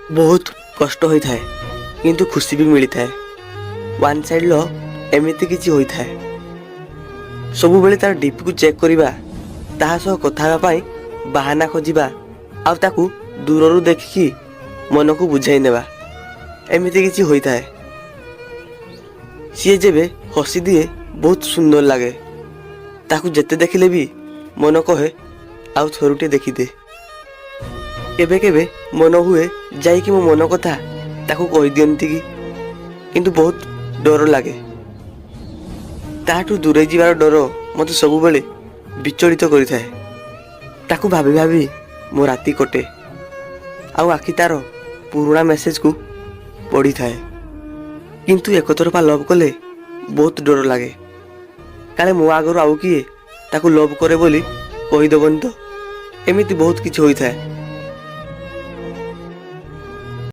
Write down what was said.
बहुत कष्ट होता है किंतु खुशी भी मिलता है। वन साइड लव एमती किसी होता है। सब बेले तार डीपी को चेक करवा, ताहा सह कथा हेबा पई बहाना खोजिबा, आउ ताकू दूररू देखिकी मन को बुझाई नेबा, एमती किसी होता है। सी जेबे हसी दिए बहुत सुंदर लगे। ताकू जेते देखिले भी मन कहे आउ थरुटे देखिदे। केबे केबे मन हुए जाइकी मो मन कथा ताकू कहि दियंती की, किंतु बहुत डर लगे। ताठू दूरे जीवार डर मते सबु बेले विचलित करिथाए। ताकू भाबी भाबी मो राती कटे, आउ आखि तार पुराना मेसेज को पढ़ी थाए। किंतु एक तरफा लव कले बहुत डर लगे, काले मो आगर आउ किए ताकू लव करे बोली कहीदेबनी तो, एमिति बहुत किछि होइथाए।